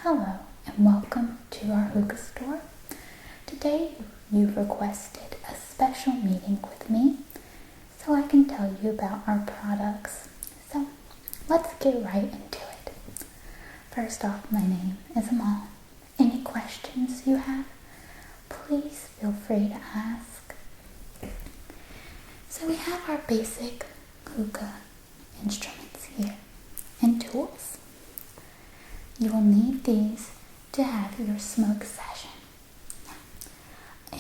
Hello and welcome to our hookah store. Today you've requested a special meeting with me so I can tell you about our products. So let's get right into it. First off, my name is Amal. Any questions you have, please feel free to ask. So we have our basic hookah instruments here and tools. You will need these to have your smoke session.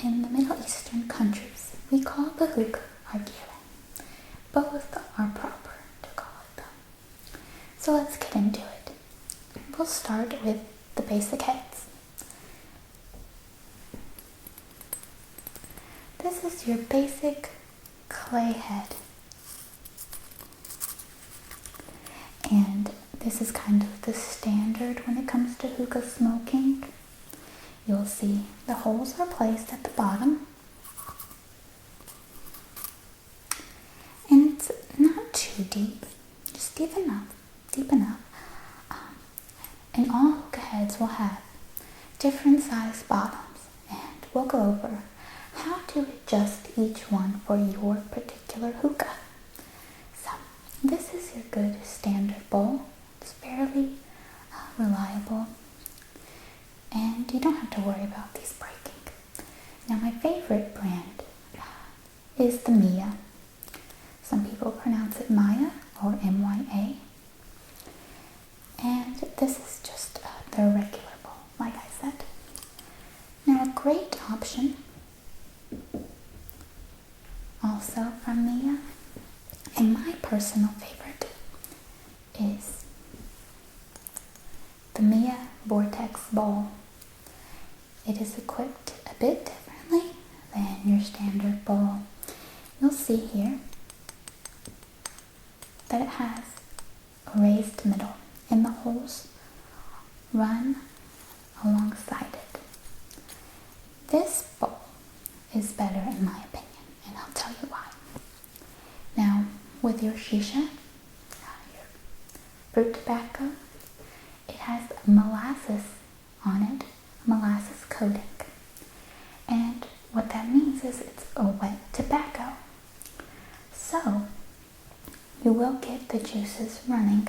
In the Middle Eastern countries, we call the hookah argula. Both are proper to call it though. So let's get into it. We'll start with the basic heads. This is your basic clay head. And this is kind of the standard when it comes to hookah smoking. You'll see the holes are placed at the bottom. And it's not too deep, just deep enough. And all hookah heads will have different size bottoms, and we'll go over how to adjust each one for your particular hookah. So this is your good standard bowl. It's fairly reliable, and you don't have to worry about these breaking. Now my favorite brand is the Mia. Some people pronounce it Maya or M-Y-A. And this is just the regular bowl, like I said. Now a great option also from Mia, and my personal favorite, is the Mia Vortex Bowl. It is equipped a bit differently than your standard bowl. You'll see here that it has a raised middle and the holes run alongside it. This bowl is better in my opinion, and I'll tell you why. Now, with your Shisha, your fruit tobacco, it has molasses on it, molasses coating. And what that means is it's a wet tobacco. So, you will get the juices running,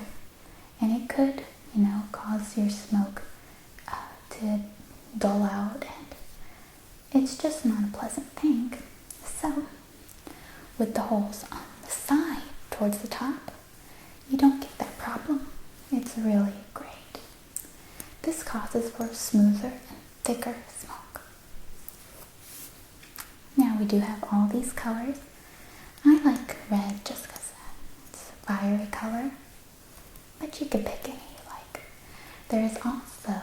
and it could, cause your smoke to dull out, and it's just not a pleasant thing. So, with the holes on the side towards the top, you don't get that problem. It's really great. This causes for a smoother and thicker smoke. Now we do have all these colors. I like red just because it's a fiery color, but you could pick any you like. There is also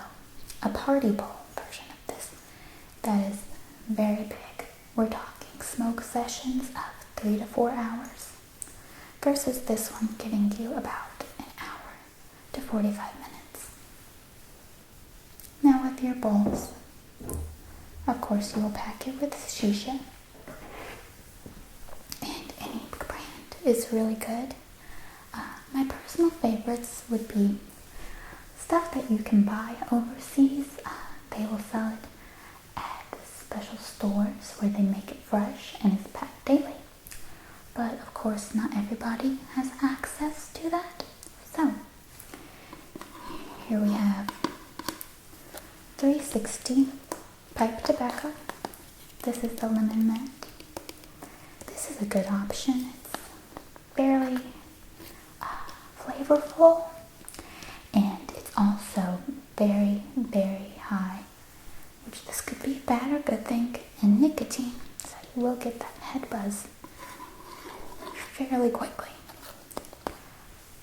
a party bowl version of this that is very big. We're talking smoke sessions of 3 to 4 hours versus this one giving you about an hour to 45 minutes. Now with your bowls, of course you will pack it with Shisha, and any brand is really good. My personal favorites would be stuff that you can buy overseas. They will sell it at special stores where they make it fresh and it's packed daily. But of course not everybody has access to that. So here we have 360 pipe tobacco. This is the lemon mint. This is a good option. It's fairly flavorful, and it's also very, very high, which this could be a bad or good thing, in nicotine, so you will get that head buzz fairly quickly.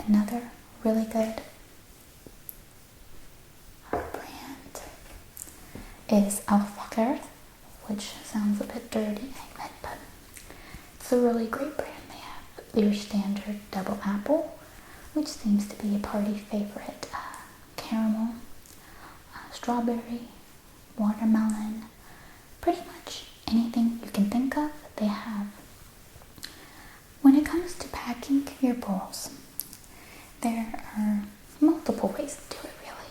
Another really good brand is amalzd, which sounds a bit dirty, but it's a really great brand. They have your standard double apple, which seems to be a party favorite, caramel, strawberry, watermelon, pretty much anything you can think of, they have. When it comes to packing your bowls, there are multiple ways to do it really,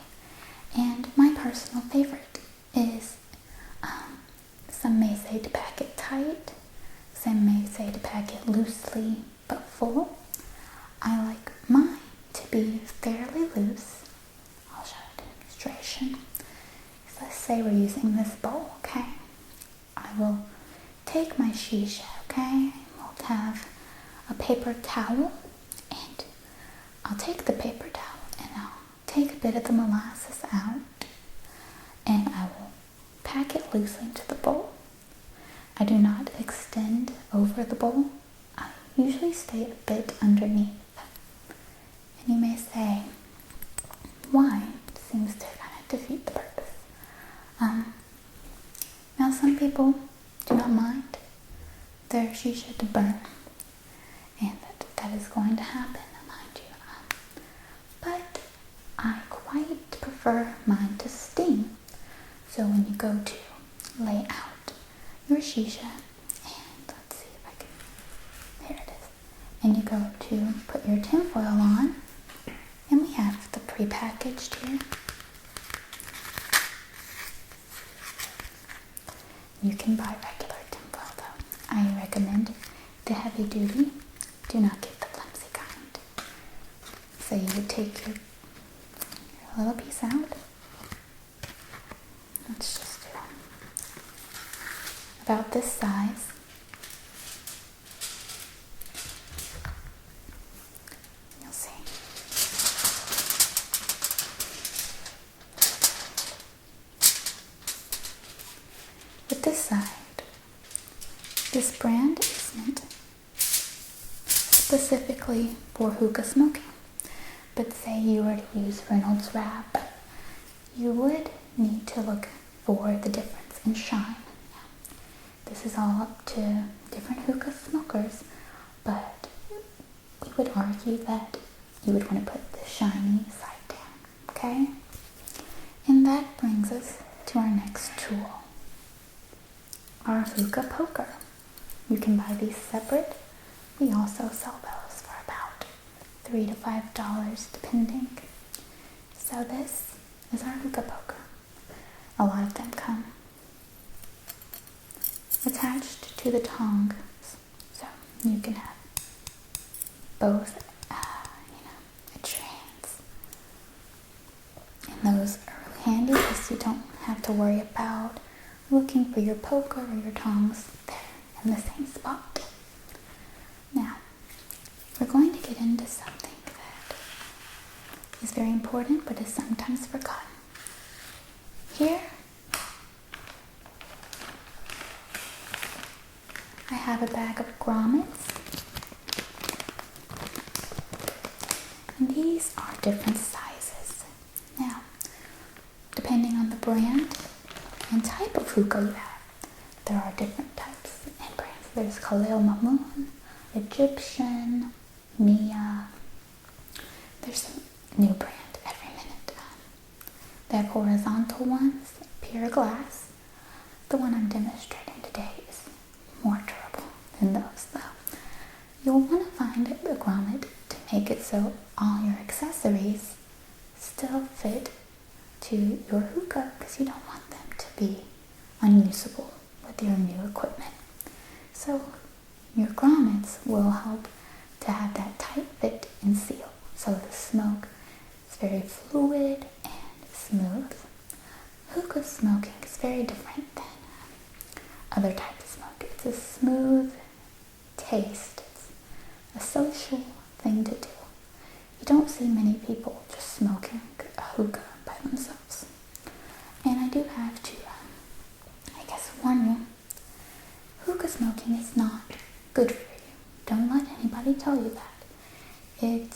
And my personal favorite is, some may say to pack it tight, some may say to pack it loosely but full. I like mine to be fairly loose. I'll show a demonstration. So let's say we're using this bowl, okay? I will take my shisha, okay? We'll have a paper towel, and I'll take the paper towel and I'll take a bit of the molasses out, and I will pack it loosely into the bowl. I do not extend over the bowl. I usually stay a bit underneath. And you may say, why? It seems to kind of defeat the purpose. Now some people do not mind their shisha to burn, and that is going to happen, mind you. But I quite prefer mine to steam. So when you go to lay out your shisha, and let's see if I can, there it is, and you go to put your tinfoil on, and we have the pre-packaged here. You can buy regular tinfoil though. I recommend the heavy duty. Do not get the flimsy kind. So you would take your little piece out. Let's just do about this size. You'll see. With this side, this brand isn't specifically for hookah smoking, but say you were to use Reynolds Wrap, you would need to look for the difference in shine. This is all up to different hookah smokers, but we would argue that you would want to put the shiny side down, okay? And that brings us to our next tool, our hookah poker. You can buy these separate. We also sell those for about $3 to $5 depending. So this is our hookah poker. A lot of them come attached to the tongs, so you can have both, at your hands. And those are really handy because you don't have to worry about looking for your poker or your tongs there in the same spot. Now, we're going to get into something that is very important but is sometimes forgotten. Here, I have a bag of grommets, and these are different sizes. Now, depending on the brand and type of hookah you have, there are different types and brands. There's Khalil Mamoon, Egyptian, Mia. There's a new brand every minute. They have horizontal ones, pure glass. The one I'm demonstrating today is more durable than those though. You'll want to find a grommet to make it so all your accessories still fit to your hookah, because you don't want them to be unusable with your new equipment. So your grommets will help to have that tight fit and seal, so the smoke is very fluid and smooth. Hookah smoking is very different than other types of smoke. It's a smooth taste. It's a social thing to do. You don't see many people just smoking a hookah by themselves. And I do have to, warn you, hookah smoking is not good for you. Don't let anybody tell you that. It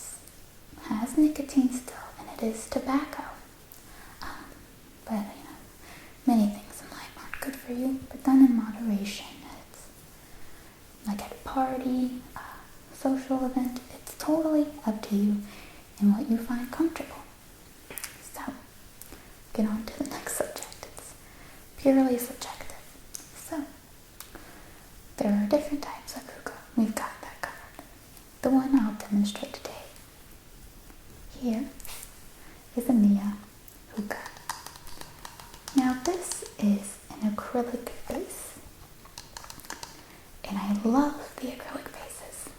has nicotine still, and it is tobacco. But many things in life aren't good for you, but done in moderation. It's like at a party, a social event. It's totally up to you and what you find comfortable. So, get on to the next subject. It's purely subjective. So, there are different types of hookah. We've got that covered. The one I'll demonstrate today here is a Mia hookah. Now this is an acrylic base, and I love the acrylic bases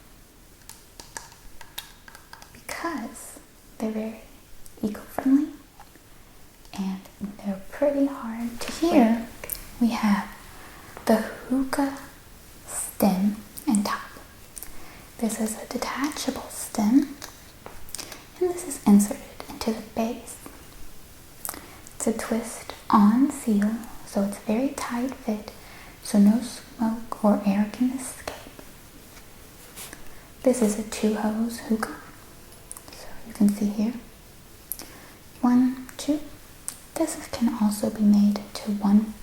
because they're very eco-friendly and they're pretty hard to Here we have the Hookah stem and top. This is a detachable stem, and this is inserted into the base. It's a twist on seal, so it's very tight fit, so no smoke or air can escape. This is a 2-hose hookah, so you can see here. 1, 2. This can also be made to 1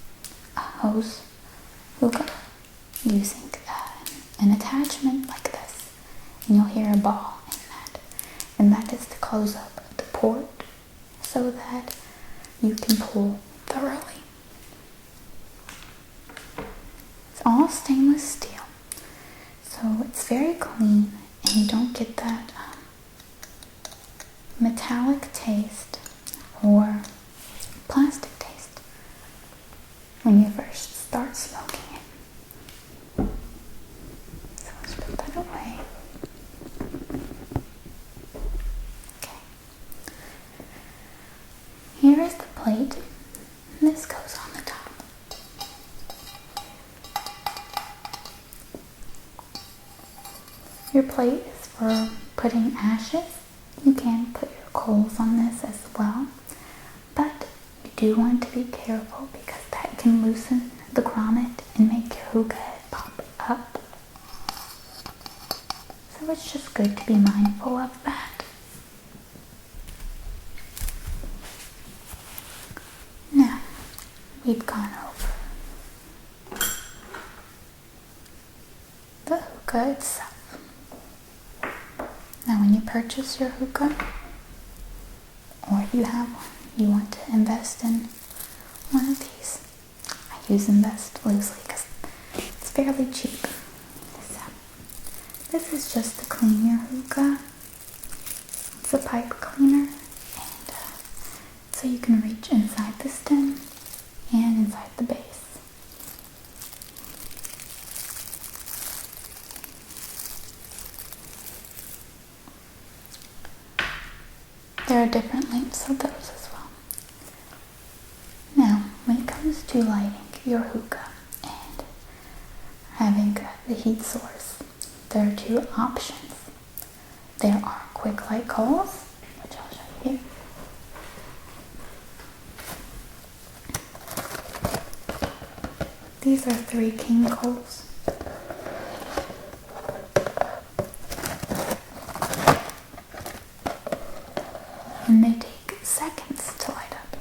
hose hookah using an attachment like this, and you'll hear a ball in that, and that is to close up the port so that you can pull thoroughly. It's all stainless steel, so it's very clean, and you don't get that metallic taste or plastic taste when you first start smoking it. So let's put that away. Okay. Here is the plate, and this goes on the top. Your plate is for putting ashes. You can put your coals on this as well, but you do want to be careful because that can loosen the grommet and make your hookah head pop up. So it's just good to be mindful of that. Now, we've gone over the hookah itself. Now when you purchase your hookah, or if you have one, you want to invest in one of these. I use invest loosely because it's fairly cheap. So, this is just to clean your hookah. It's a pipe cleaner, and so you can reach inside the stem and inside the base. There are different lengths of those as well. Now, when it comes to lighting your hookah and having the heat source, there are 2 options. There are quick light coals, which I'll show you here. These are 3 king coals. And they take seconds to light up.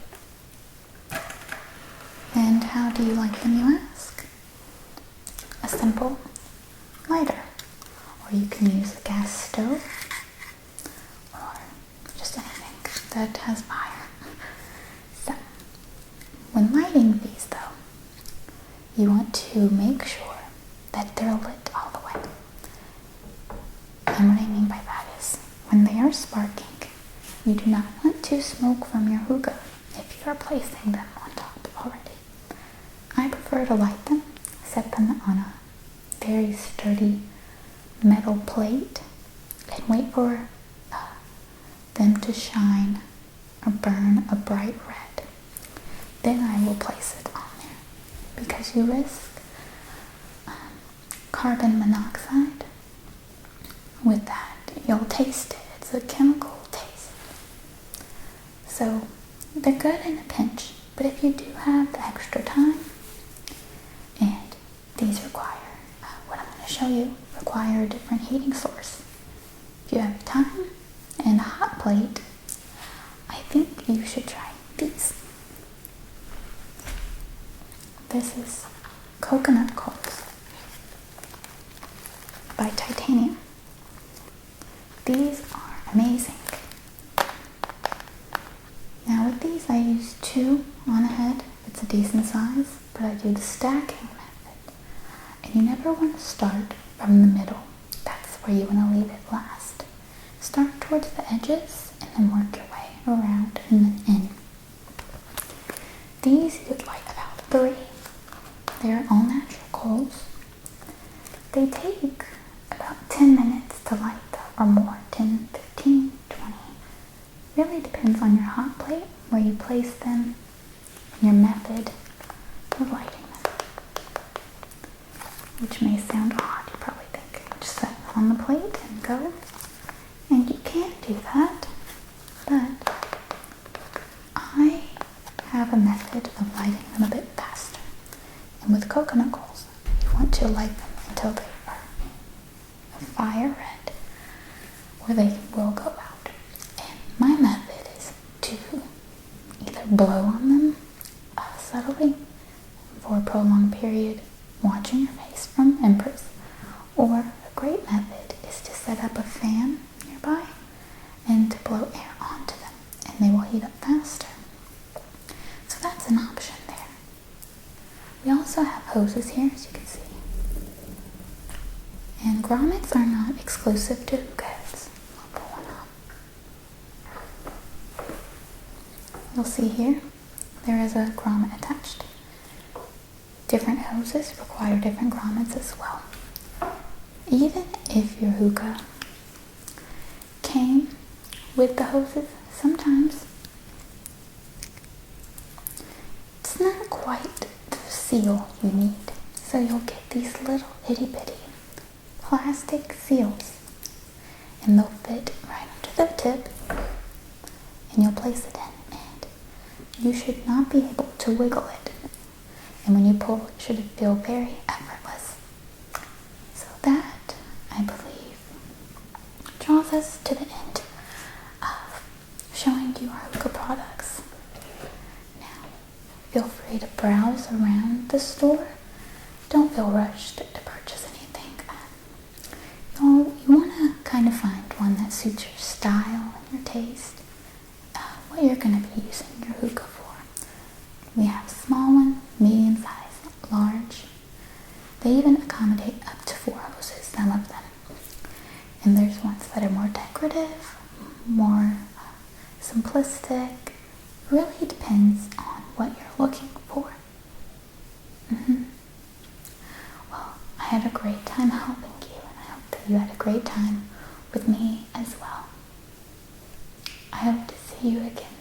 And how do you light them, you ask? A simple lighter. Or you can use a gas stove, or just anything that has fire. So, when lighting these though, you want to make sure that they're lit all the way. And what I mean by that is, when they are sparking, you do not want to smoke from your hookah if you are placing them on top already. I prefer to light them, set them on a very sturdy metal plate, and wait for them to shine or burn a bright red. Then I will place it on there, because you risk carbon monoxide. With that, you'll taste it. It's a chemical taste. So they're good in a pinch, but if you do have the extra time, and these require, what I'm going to show you, require a different heating source. If you have time and a hot plate, I think you should try these. This is coconut coals by Titanium. These are amazing. Now with these I use 2 on a head. It's a decent size, but I do the stacking method. And you never want to start from the middle. That's where you want to leave it last. Start towards the edges and then work your way around and then in. These you'd light about 3. They're all natural coals. They take about 10 minutes to light or more, 10, 15, 20. Really depends on your hot plate, where you place them, and your method of lighting them. Which may sound odd, you probably think. Just set it on the plate and go. And you can't do that, but I have a method of lighting them a bit faster. And with coconut coals, you want to light them until they are a fire red, or they will go out. And my method is to either blow on them subtly for a prolonged period, watching your face from Empress, or a great method is to set up a fan nearby and to blow air onto them, and they will heat up faster. So that's an option there. We also have hoses here, as you can see. And grommets are not exclusive to hookah heads. I'll pull one off. You'll see here, there is a grommet attached. Different hoses require different grommets as well. Even if your hookah came with the hoses, sometimes it's not quite the seal you need. So you'll get these little itty bitty plastic seals, and they'll fit right onto the tip, and you'll place it in, and you should not be able to wiggle it. And when you pull, it should feel very effortless. So that, I believe, draws us to the end of showing you our hookah products. Now, feel free to browse around the store. Don't feel rushed to purchase anything. You want to kind of find one that suits your style and your taste, what you're going to be using your hookah for. We have small one, medium size, large. They even accommodate up to 4 hoses, some of them. And there's ones that are more decorative, more simplistic. It really depends on what you're looking for. Well, I had a great time helping you, and I hope that you had a great time with me as well. I hope to see you again